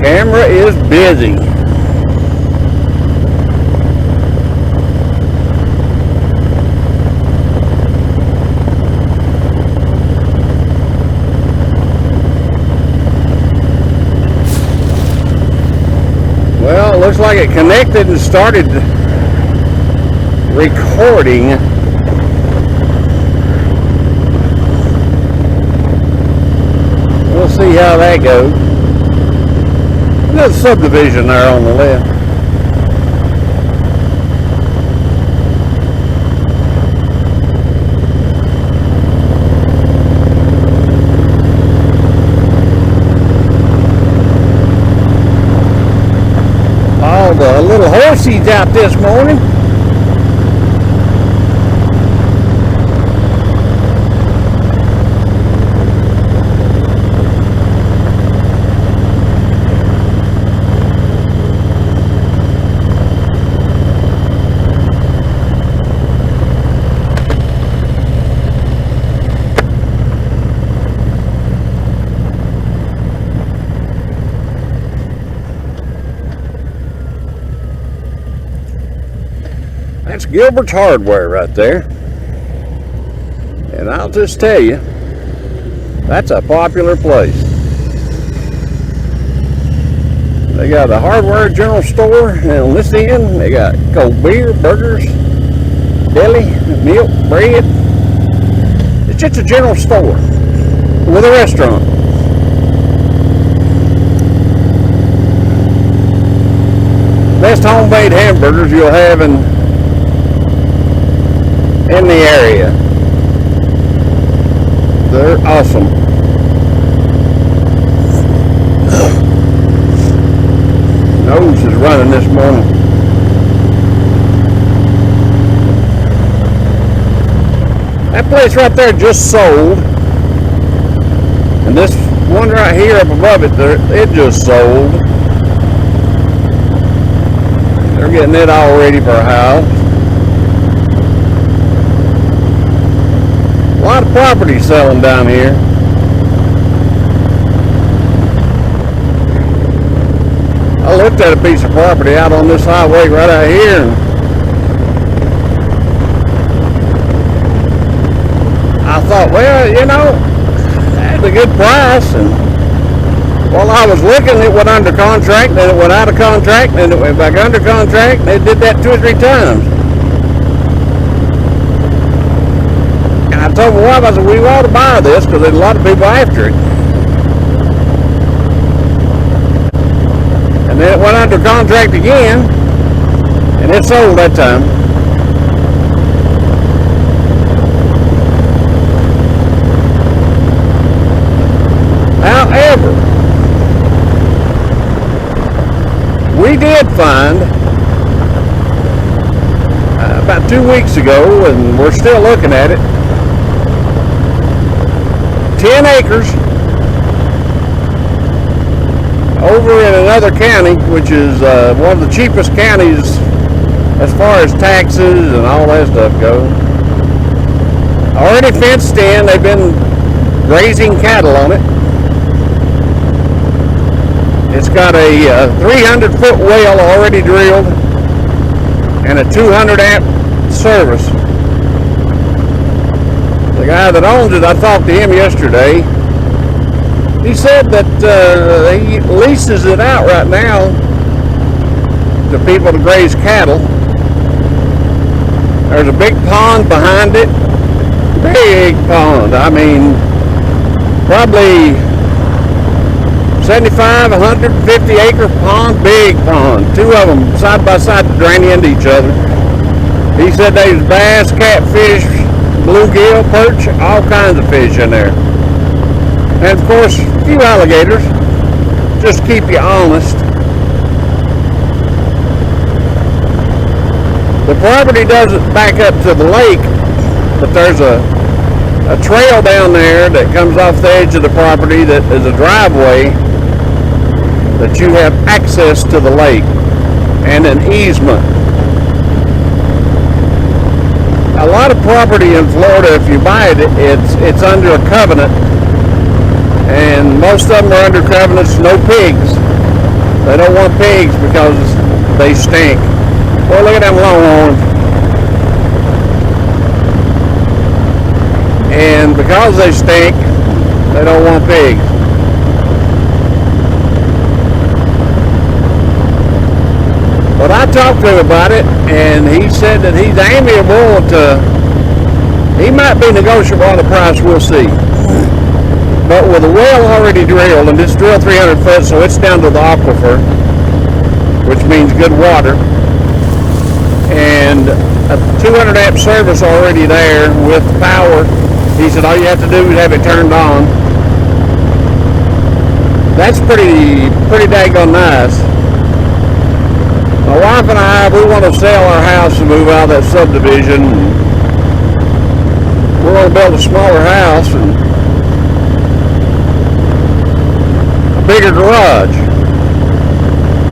Camera is busy. Well, it looks like it connected and started recording. We'll see how that goes. There's a subdivision there on the left. All the little horsies out this morning. That's Gilbert's Hardware right there. And I'll just tell you, that's a popular place. They got a hardware general store, and on this end, they got cold beer, burgers, deli, milk, bread. It's just a general store with a restaurant. Best home-made hamburgers you'll have in the area. They're awesome. Nose is running this morning. That place right there just sold. And this one right here up above it, it just sold. They're getting it all ready for a house. A lot of property selling down here. I looked at a piece of property out on this highway right out here, and I thought, well, you know, that's a good price. And while I was looking, it went under contract, then it went out of contract, then it went back under contract, and they did that 2 or 3 times. I told my wife, I said, we ought to buy this because there's a lot of people after it. And then it went under contract again, and it sold that time. However, we did find about 2 weeks ago, and we're still looking at it, 10 acres over in another county, which is one of the cheapest counties as far as taxes and all that stuff goes. Already fenced in. They've been grazing cattle on it. It's got a 300-foot well already drilled and a 200 amp service. The guy that owns it, I talked to him yesterday. He said that he leases it out right now to people to graze cattle. There's a big pond behind it. Big pond. I mean, probably 75, 150 acre pond. Big pond. 2 of them side by side drain into each other. He said there's bass, catfish, bluegill, perch, all kinds of fish in there. And of course, a few alligators, just keep you honest. The property doesn't back up to the lake, but there's a trail down there that comes off the edge of the property that is a driveway that you have access to the lake and an easement. A lot of property in Florida, if you buy it, it's under a covenant, and most of them are under covenants, no pigs. They don't want pigs because they stink. Well, look at them longhorns. And because they stink, they don't want pigs. But I talked to him about it, and he said that he's amiable to, he might be negotiable on the price, we'll see. But with a well already drilled, and it's drilled 300 foot, so it's down to the aquifer, which means good water, and a 200 amp service already there with power. He said all you have to do is have it turned on. That's pretty daggone nice. My wife and I, we want to sell our house and move out of that subdivision. We're going to build a smaller house and a bigger garage.